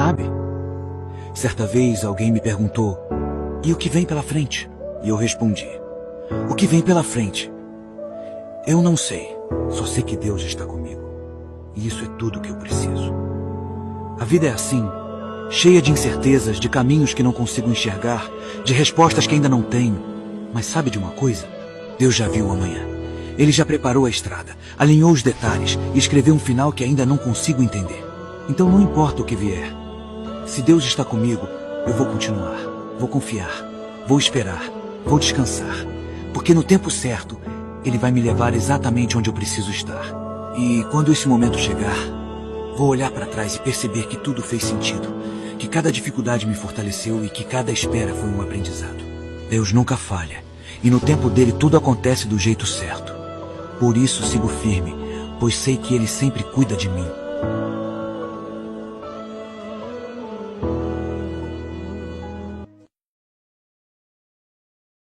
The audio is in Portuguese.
sabe? Certa vez alguém me perguntou, e o que vem pela frente? E eu respondi, o que vem pela frente? Eu não sei, só sei que Deus está comigo. E isso é tudo que eu preciso. A vida é assim, cheia de incertezas, de caminhos que não consigo enxergar, de respostas que ainda não tenho. Mas sabe de uma coisa? Deus já viu o amanhã. Ele já preparou a estrada, alinhou os detalhes e escreveu um final que ainda não consigo entender. Então não importa o que vier. Se Deus está comigo, eu vou continuar, vou confiar, vou esperar, vou descansar. Porque no tempo certo, Ele vai me levar exatamente onde eu preciso estar. E quando esse momento chegar, vou olhar para trás e perceber que tudo fez sentido, que cada dificuldade me fortaleceu e que cada espera foi um aprendizado. Deus nunca falha, e no tempo dele tudo acontece do jeito certo. Por isso sigo firme, pois sei que Ele sempre cuida de mim.